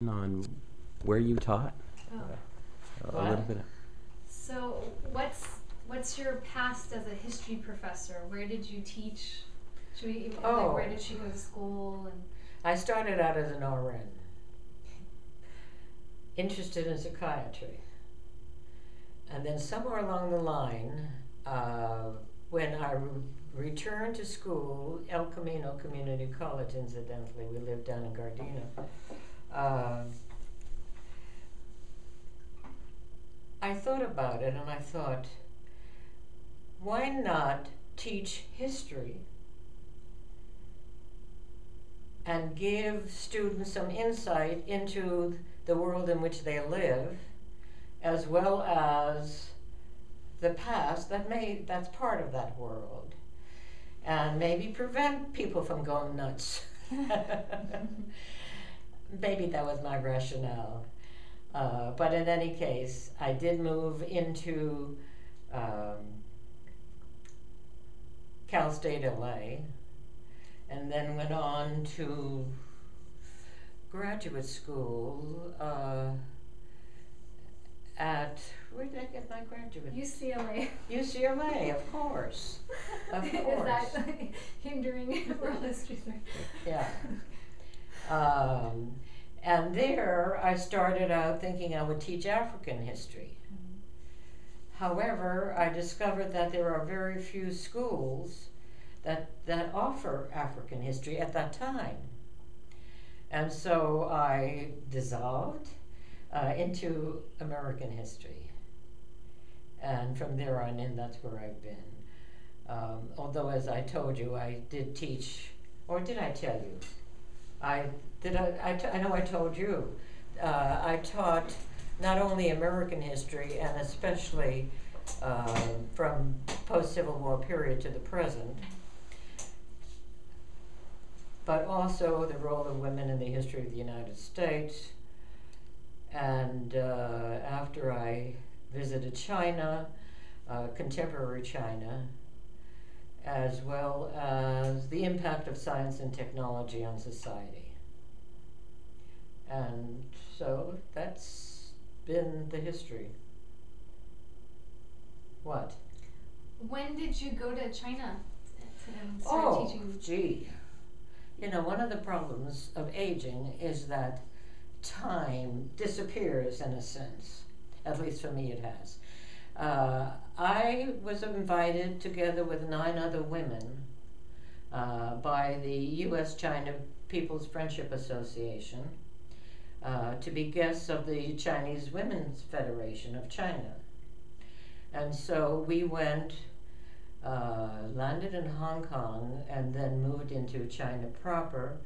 On where you taught a little bit. So what's your past as a history professor? Where did you teach? Like, where did she go to school? And I started out as an RN, interested in psychiatry. And then somewhere along the line, when I returned to school, El Camino Community College, incidentally, we lived down in Gardena, I thought about it and I thought, why not teach history and give students some insight into the world in which they live, as well as the past that's part of that world, and maybe prevent people from going nuts. Maybe that was my rationale. But in any case, I did move into Cal State LA, and then went on to graduate school at, where did I get my graduate? UCLA. UCLA, of course. Of course. Is that hindering world history? Yeah. And there I started out thinking I would teach African history. However, I discovered that there are very few schools that offer African history at that time. And so I dissolved into American history. And from there on in, that's where I've been. Although, as I told you, I did teach, or did I tell you? I know I told you. I taught not only American history, and especially from post-Civil War period to the present, but also the role of women in the history of the United States. And after I visited China, contemporary China, as well as the impact of science and technology on society. And so that's been the history. What? When did you go to China and start teaching? Gee. You know, one of the problems of aging is that time disappears in a sense. At least for me it has. I was invited together with 9 other women by the U.S.-China People's Friendship Association to be guests of the Chinese Women's Federation of China. And so we went, landed in Hong Kong, and then moved into China proper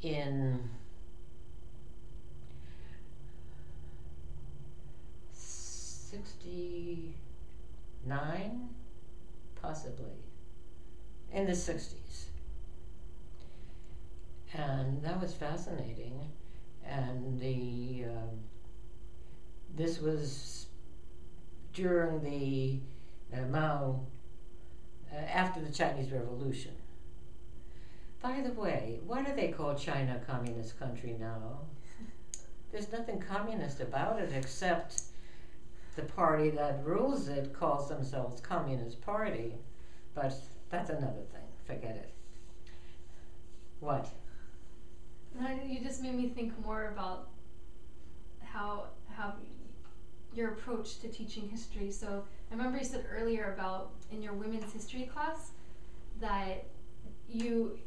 in 69, possibly, in the 60s. And that was fascinating. And this was during the Mao, after the Chinese Revolution. By the way, why do they call China a communist country now? There's nothing communist about it except the party that rules it calls themselves Communist Party, but that's another thing. Forget it. What? You just made me think more about how your approach to teaching history. So I remember you said earlier about in your women's history class that you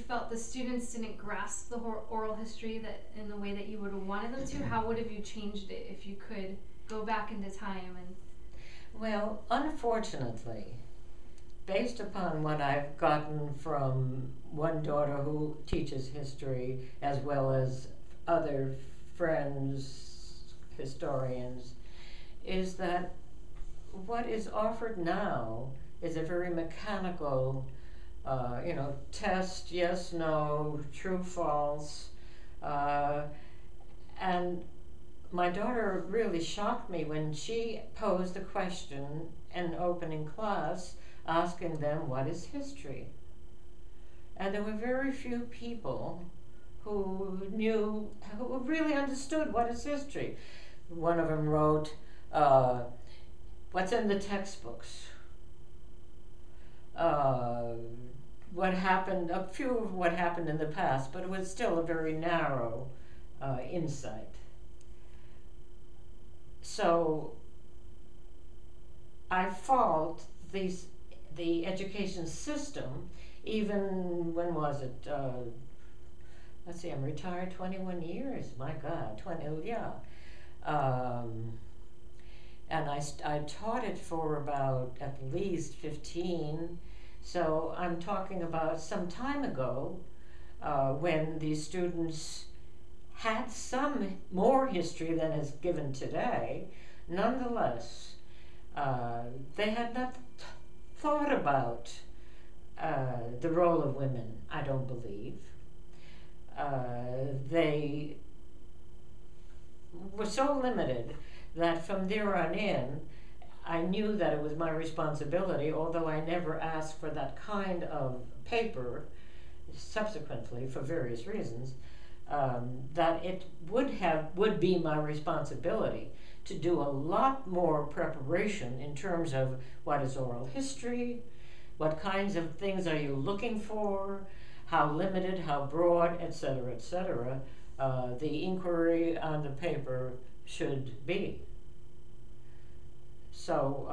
felt the students didn't grasp the oral history that in the way that you would have wanted them to. How would have you changed it if you could go back into time? And well, unfortunately, based upon what I've gotten from one daughter who teaches history, as well as other friends, historians, is that what is offered now is a very mechanical, test, yes, no, true, false, and my daughter really shocked me when she posed a question in opening class asking them, what is history? And there were very few people who really understood what is history. One of them wrote, what's in the textbooks, what happened, a few of what happened in the past, but it was still a very narrow insight. So I fault the education system, even when was it? Let's see, I'm retired 21 years. My God, 20, yeah. And I taught it for about at least 15. So I'm talking about some time ago when these students had some more history than is given today. Nonetheless, they had not thought about the role of women, I don't believe. They were so limited that from there on in, I knew that it was my responsibility, although I never asked for that kind of paper subsequently for various reasons, that it would be my responsibility to do a lot more preparation in terms of what is oral history, what kinds of things are you looking for, how limited, how broad, etc., etc., the inquiry on the paper should be. So,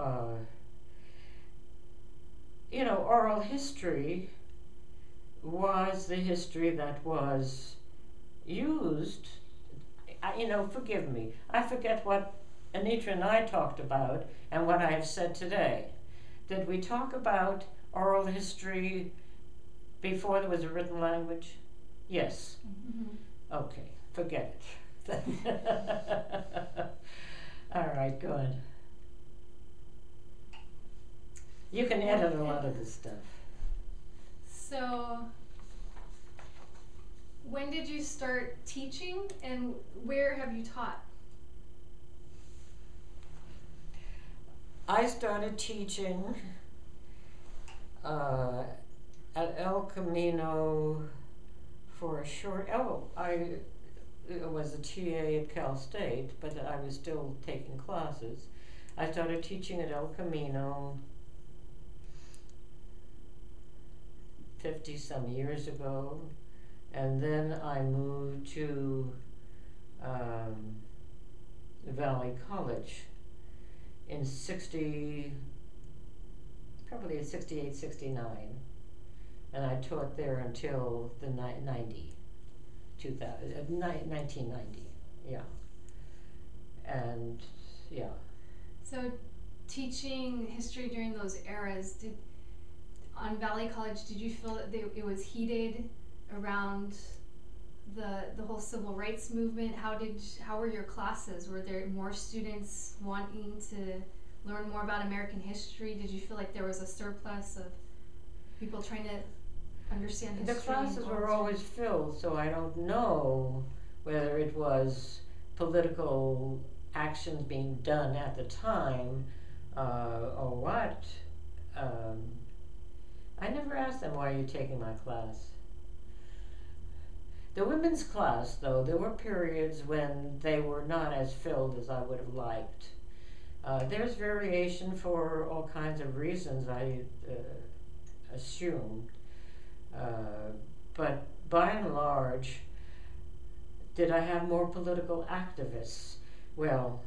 oral history was the history that was used. Forgive me, I forget what Anitra and I talked about and what I have said today. Did we talk about oral history before there was a written language? Yes. Mm-hmm. Okay, forget it. All right, go ahead. You can edit a lot of this stuff. So, when did you start teaching, and where have you taught? I started teaching at El Camino for a short. I was a TA at Cal State, but I was still taking classes. I started teaching at El Camino 50-some years ago, and then I moved to Valley College in 68, 69, and I taught there until the 1990, yeah. And yeah. So, teaching history during those eras, on Valley College, did you feel that it was heated around the whole civil rights movement? How were your classes? Were there more students wanting to learn more about American history? Did you feel like there was a surplus of people trying to understand history? The classes were always filled, so I don't know whether it was political actions being done at the time or what. I never asked them, why are you taking my class? The women's class, though, there were periods when they were not as filled as I would have liked. There's variation for all kinds of reasons, I assumed. But by and large, did I have more political activists? Well,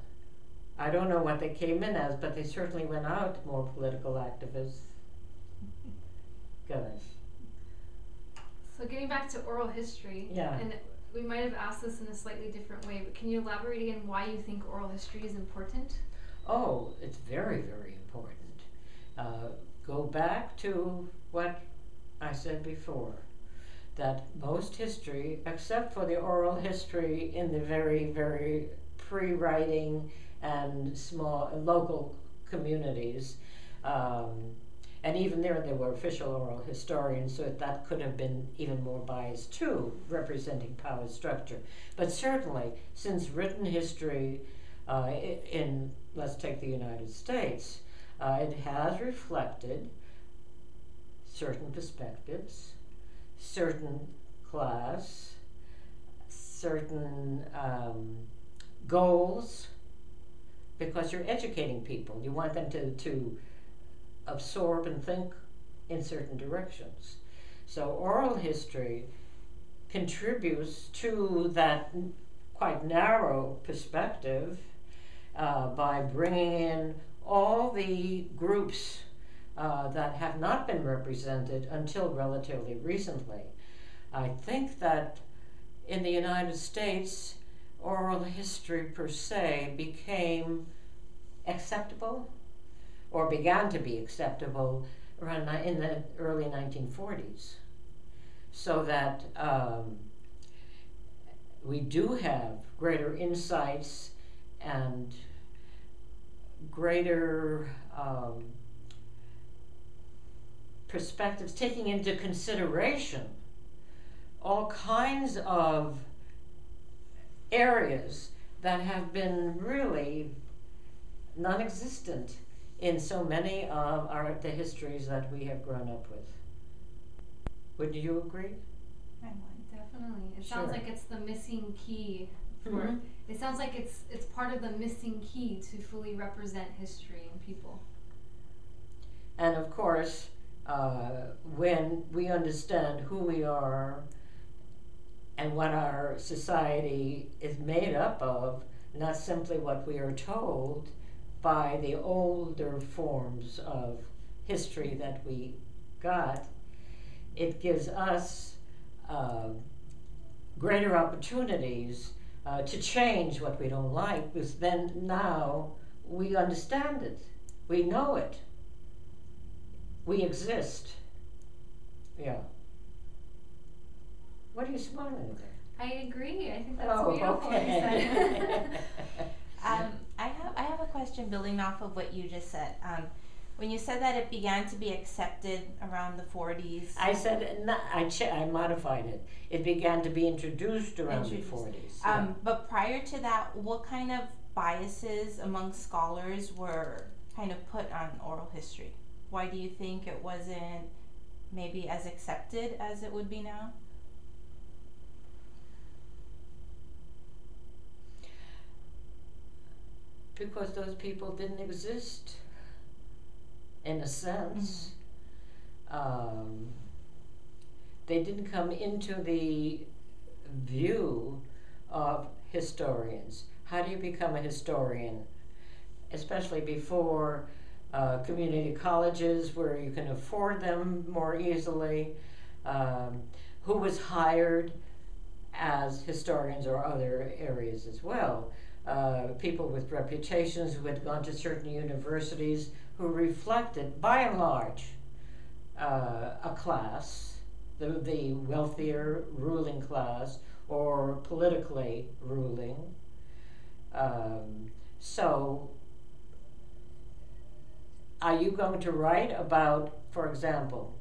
I don't know what they came in as, but they certainly went out more political activists. Go ahead. So getting back to oral history, Yeah. and we might have asked this in a slightly different way, but can you elaborate again why you think oral history is important? Oh, it's very, very important. Go back to what I said before, that most history, except for the oral history in the very, very pre-writing and small local communities, and even there were official oral historians, so that could have been even more biased too, representing power structure. But certainly, since written history in, let's take the United States, it has reflected certain perspectives, certain class, certain goals, because you're educating people. You want them to absorb and think in certain directions. So oral history contributes to that quite narrow perspective by bringing in all the groups that have not been represented until relatively recently. I think that in the United States, oral history per se became acceptable, or began to be acceptable around in the early 1940s. So that we do have greater insights and greater perspectives, taking into consideration all kinds of areas that have been really non-existent in so many of the histories that we have grown up with. Would you agree? I would, definitely. It Sure. sounds like it's the missing key for Mhm. it sounds like it's part of the missing key to fully represent history and people. And of course, when we understand who we are and what our society is made up of, not simply what we are told by the older forms of history that we got, it gives us greater opportunities to change what we don't like, because then now we understand it, we know it, we exist. Yeah. What are you smiling at? I agree. I think that's Oh, beautiful what you okay. said. I have a question building off of what you just said. When you said that it began to be accepted around the 40s. I said, I modified it. It began to be introduced around the 40s. Yeah. But prior to that, what kind of biases among scholars were kind of put on oral history? Why do you think it wasn't maybe as accepted as it would be now? Because those people didn't exist, in a sense. They didn't come into the view of historians. How do you become a historian? Especially before community colleges where you can afford them more easily. Who was hired as historians or other areas as well? People with reputations who had gone to certain universities who reflected, by and large, a class, the wealthier ruling class or politically ruling. So, are you going to write about, for example,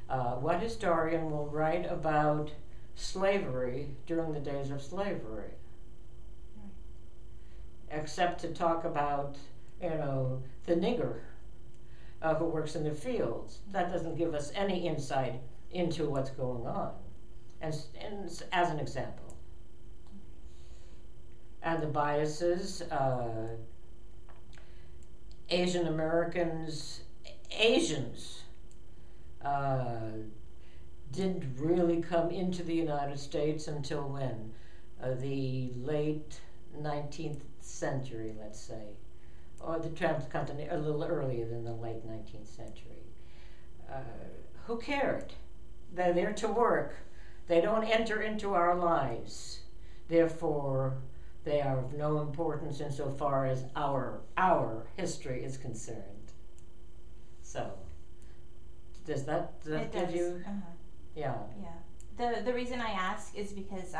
what historian will write about slavery during the days of slavery? Except to talk about, the nigger who works in the fields. That doesn't give us any insight into what's going on, and as an example. And the biases, Asian Americans, Asians didn't really come into the United States until when? The late 19th century, let's say, or the transcontinental, a little earlier than the late 19th century. Who cared? They're there to work. They don't enter into our lives. Therefore, they are of no importance insofar as our history is concerned. So, does that give you? Yeah. Yeah. The reason I ask is because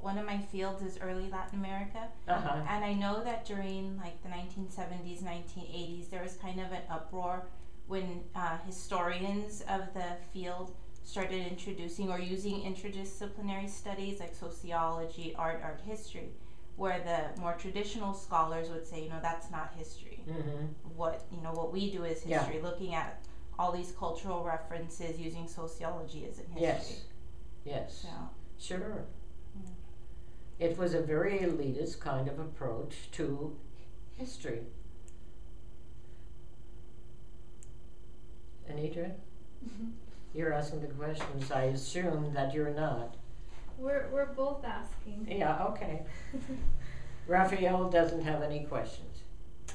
one of my fields is early Latin America, and I know that during like the 1970s, 1980s, there was kind of an uproar when historians of the field started introducing or using interdisciplinary studies like sociology, art history, where the more traditional scholars would say, that's not history. Mm-hmm. What we do is history, looking at all these cultural references using sociology as in history. Yes. So. Sure. It was a very elitist kind of approach to history. Anitra, you're asking the questions. I assume that you're not. We're both asking. Yeah, okay. Raphael doesn't have any questions.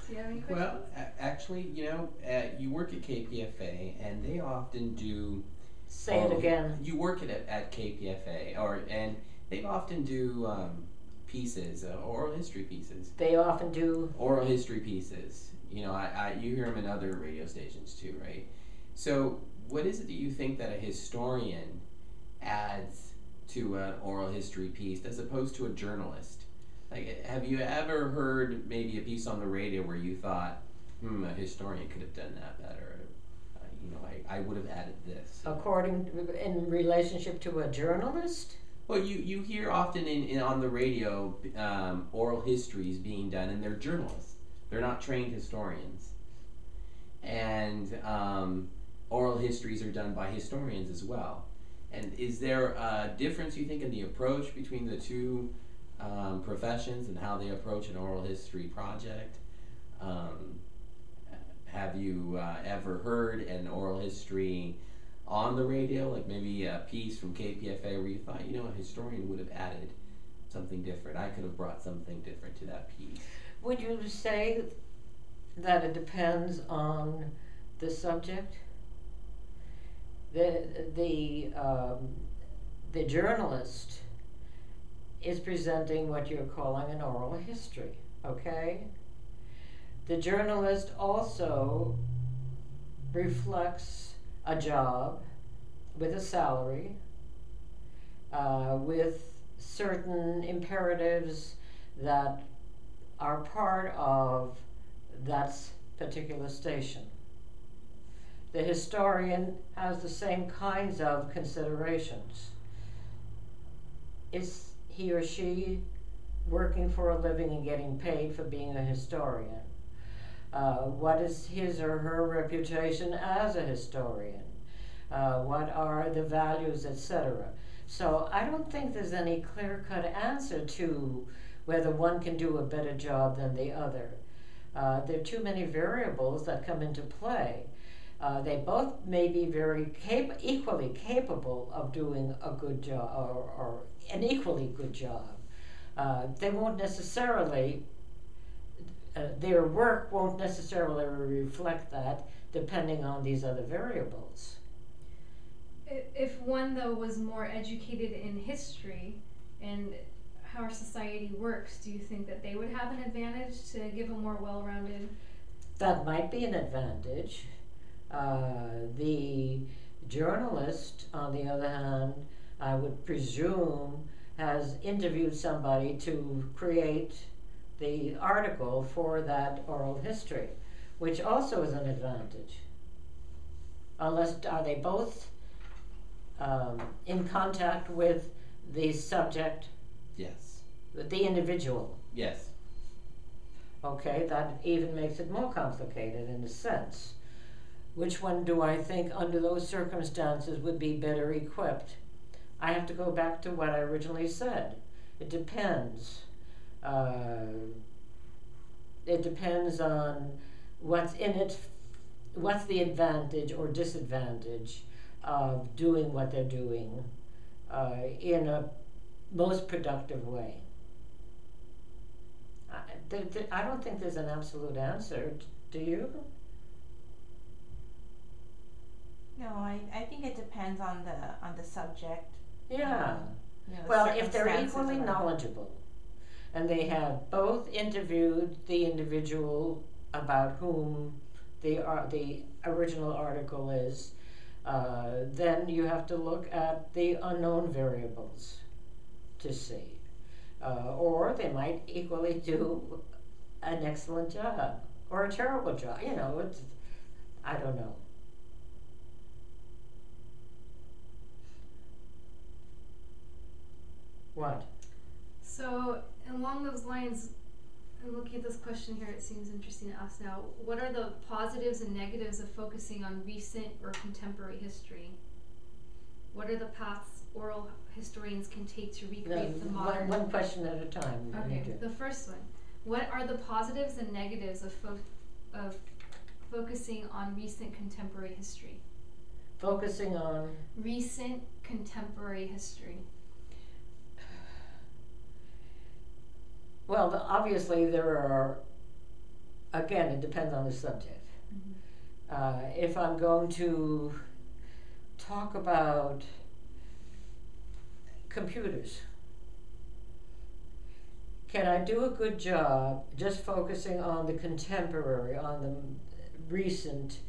Do you have any questions? Well, actually, you work at KPFA, and they often do. Say it again. You work at KPFA, and they often do pieces, oral history pieces. They often do. Oral history pieces. You hear them in other radio stations too, right? So, what is it that you think that a historian adds to an oral history piece as opposed to a journalist? Like, have you ever heard maybe a piece on the radio where you thought, a historian could have done that better? I would have added this. In relationship to a journalist? Well, you hear often on the radio oral histories being done, and they're journalists. They're not trained historians. And oral histories are done by historians as well. And is there a difference, you think, in the approach between the two professions and how they approach an oral history project? Have you ever heard an oral history on the radio, like maybe a piece from KPFA where you thought, a historian would have added something different? I could have brought something different to that piece. Would you say that it depends on the subject? The journalist is presenting what you're calling an oral history, okay? The journalist also reflects a job with a salary, with certain imperatives that are part of that particular station. The historian has the same kinds of considerations. Is he or she working for a living and getting paid for being a historian? What is his or her reputation as a historian? What are the values, etc.? So I don't think there's any clear-cut answer to whether one can do a better job than the other. There are too many variables that come into play. They both may be very equally capable of doing a good job or an equally good job. They won't necessarily, their work won't necessarily reflect that depending on these other variables. If one, though, was more educated in history and how our society works, do you think that they would have an advantage to give a more well-rounded? That might be an advantage. The journalist, on the other hand, I would presume, has interviewed somebody to create the article for that oral history, which also is an advantage. Unless, are they both in contact with the subject? Yes. With the individual? Yes. Okay, that even makes it more complicated in a sense. Which one do I think under those circumstances would be better equipped? I have to go back to what I originally said. It depends. It depends on what's in it, what's the advantage or disadvantage of doing what they're doing in a most productive way. I don't think there's an absolute answer. Do you? No, I think it depends on the subject. Yeah. The Well, if they're circumstances equally around it. knowledgeable and they have both interviewed the individual about whom the original article is, then you have to look at the unknown variables to see. Or they might equally do an excellent job or a terrible job. I don't know. What? So along those lines, I'm looking at this question here, it seems interesting to ask now. What are the positives and negatives of focusing on recent or contemporary history? What are the paths oral historians can take to recreate the modern? One question at a time. Okay, the first one. What are the positives and negatives of focusing on recent contemporary history? Focusing on? Recent contemporary history. Well, obviously there are, again, it depends on the subject. If I'm going to talk about computers, can I do a good job just focusing on the contemporary, on the recent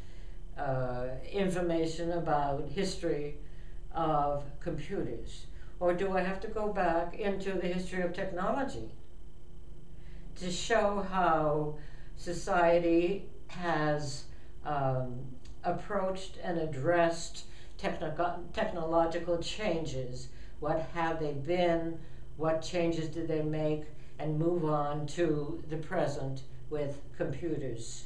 information about history of computers? Or do I have to go back into the history of technology to show how society has approached and addressed technological changes? What have they been? What changes did they make? And move on to the present with computers.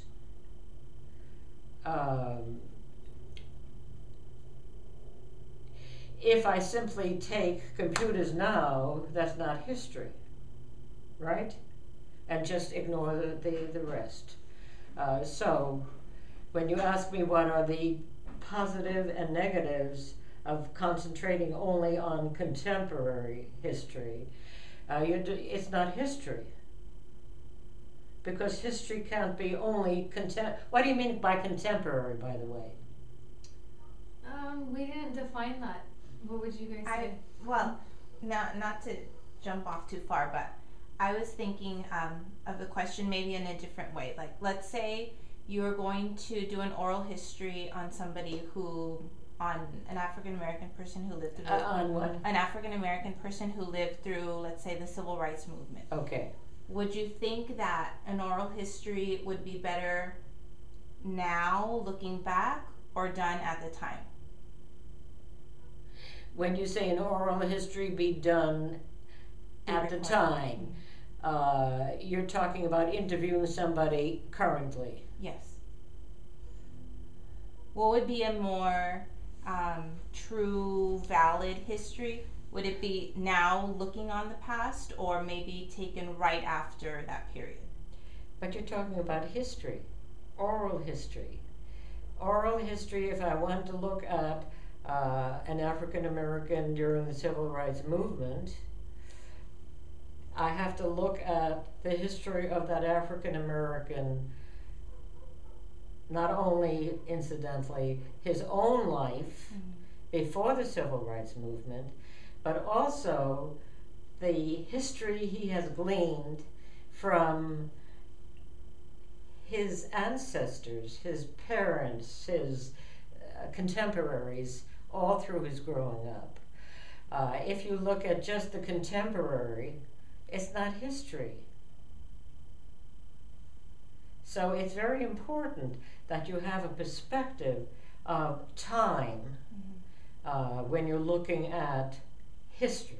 If I simply take computers now, that's not history, right? And just ignore the rest. So when you ask me what are the positive and negatives of concentrating only on contemporary history, it's not history. Because history can't be only What do you mean by contemporary, by the way? We didn't define that. What would you guys say? Well, not to jump off too far, but I was thinking of the question maybe in a different way. Like, let's say you're going to do an oral history on somebody on an African American person who lived through on what? An African American person who lived through, let's say, the Civil Rights Movement. Okay. Would you think that an oral history would be better now, looking back, or done at the time? When you say an oral history be done at the time, you're talking about interviewing somebody currently. Yes. What would be a more true, valid history? Would it be now looking on the past, or maybe taken right after that period? But you're talking about history, oral history. Oral history, if I want to look at an African American during the Civil Rights Movement, I have to look at the history of that African American, not only incidentally his own life before the Civil Rights Movement, but also the history he has gleaned from his ancestors, his parents, his contemporaries, all through his growing up. If you look at just the contemporary, it's not history. So it's very important that you have a perspective of time when you're looking at history.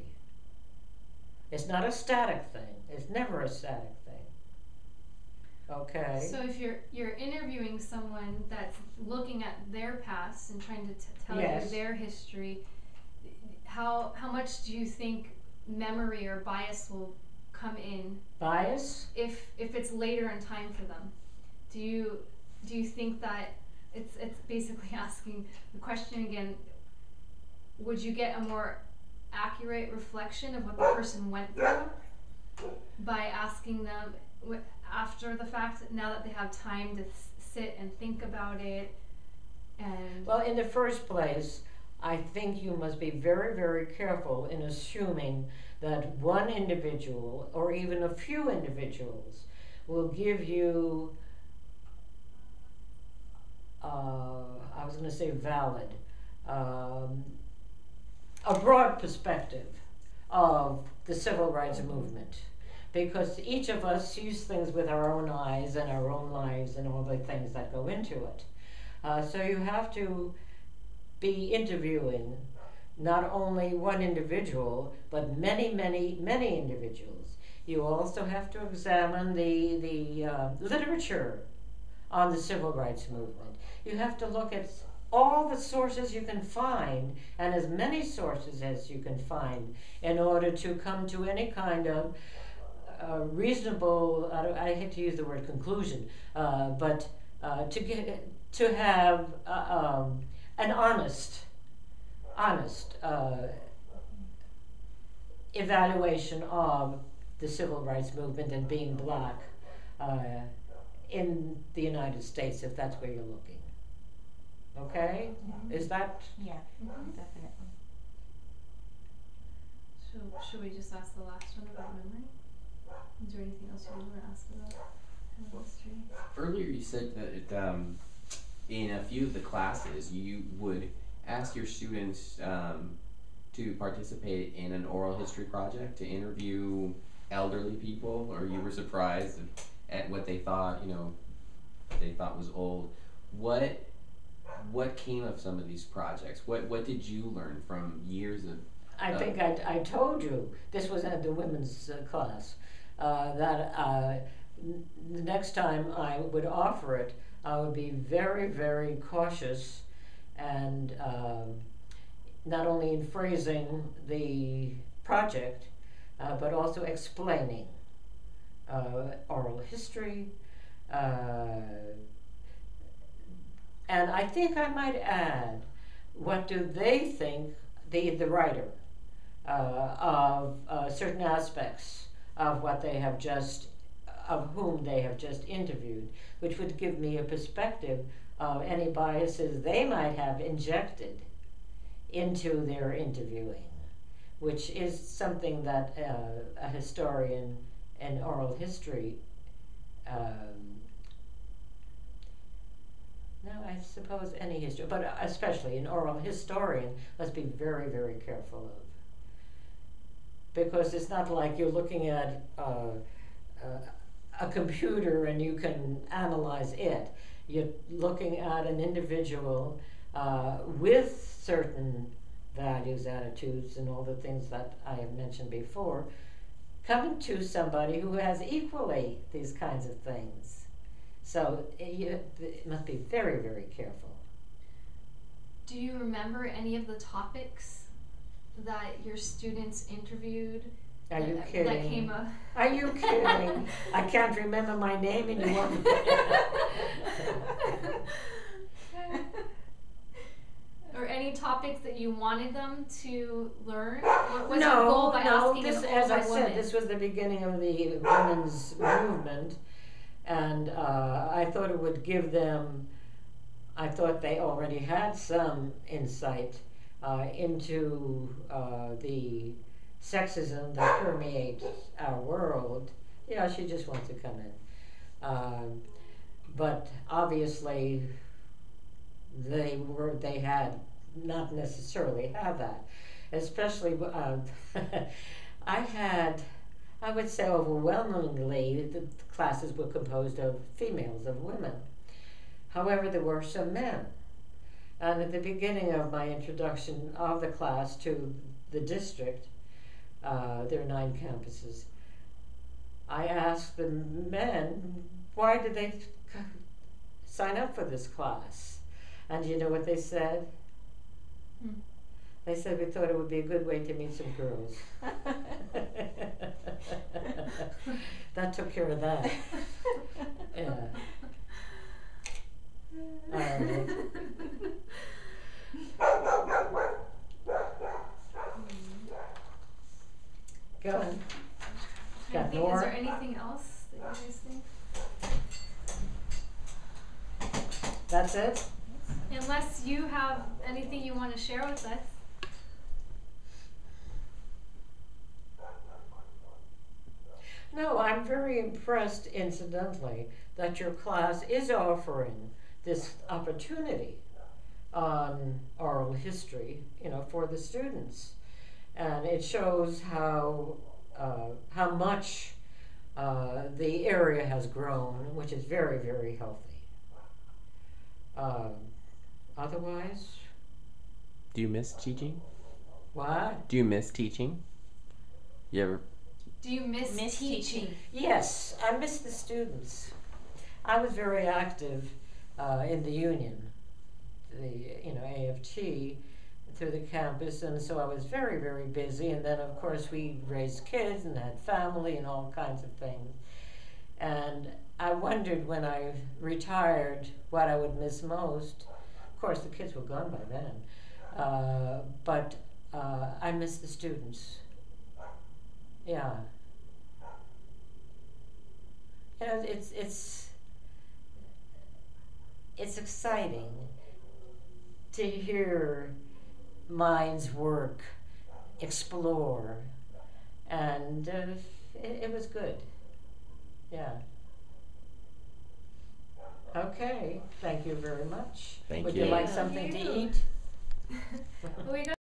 It's not a static thing. It's never a static thing. Okay? So if you're interviewing someone that's looking at their past and trying to tell Yes. you their history, how much do you think memory or bias will come in? Bias? If it's later in time for them, do you think that it's basically asking the question again? Would you get a more accurate reflection of what the person went through by asking them after the fact, now that they have time to sit and think about it? And well, in the first place, I think you must be very, very careful in assuming that one individual or even a few individuals will give you, I was going to say valid, a broad perspective of the civil rights movement. Because each of us sees things with our own eyes and our own lives and all the things that go into it. So you have to be interviewing not only one individual, but many, many, many individuals. You also have to examine the literature on the civil rights movement. You have to look at all the sources you can find, and as many sources as you can find, in order to come to any kind of reasonable, I hate to use the word conclusion, but to have an honest evaluation of the civil rights movement and being black in the United States, if that's where you're looking. Okay? Mm-hmm. Is that? Yeah, definitely. So should we just ask the last one about memory? Is there anything else you want to ask about history? Earlier you said that in a few of the classes you would ask your students to participate in an oral history project, to interview elderly people, or you were surprised at what they thought, they thought was old. What came of some of these projects? What did you learn from years of? I think I told you, this was at the women's class, that the next time I would offer it, I would be very, very cautious, and not only in phrasing the project, but also explaining oral history. And I think I might add, what do they think, the writer, of certain aspects of what they have of whom they have just interviewed, which would give me a perspective of any biases they might have injected into their interviewing, which is something that a historian in oral history, no, I suppose any history, but especially an oral historian, must be very, very careful of. Because it's not like you're looking at a computer and you can analyze it. You're looking at an individual with certain values, attitudes, and all the things that I have mentioned before, coming to somebody who has equally these kinds of things. So it must be very, very careful. Do you remember any of the topics that your students interviewed? Are you kidding? That came up. Are you kidding? I can't remember my name anymore. Or any topics that you wanted them to learn? What was your goal by asking this, an as I older said, woman? this was the beginning of the women's movement, and I thought it would give them, I thought they already had some insight into the sexism that permeates our world. Yeah, she just wants to come in. But obviously they had not necessarily have that. Especially I would say overwhelmingly the classes were composed of females, of women. However, there were some men. And at the beginning of my introduction of the class to the district, there are 9 campuses, I asked the men, why did they sign up for this class? And you know what they said? They said, we thought it would be a good way to meet some girls. That took care of that. Yeah. All right. Go ahead. Got more? Is there anything else that you guys think? That's it? Unless you have anything you want to share with us. No, I'm very impressed, incidentally, that your class is offering this opportunity on oral history, for the students. And it shows how much the area has grown, which is very, very healthy. Otherwise, Do you miss teaching? what? Do you miss teaching? You ever? Do you miss teaching? Yes, I miss the students. I was very active in the union the AFT through the campus, and so I was very, very busy. And then, of course, we raised kids and had family and all kinds of things. And I wondered when I retired what I would miss most. Of course, the kids were gone by then, but I miss the students. Yeah. It's exciting to hear minds work, explore, and it was good. Yeah. Okay, thank you very much. Thank Would you. you like Thank something you. to eat? We got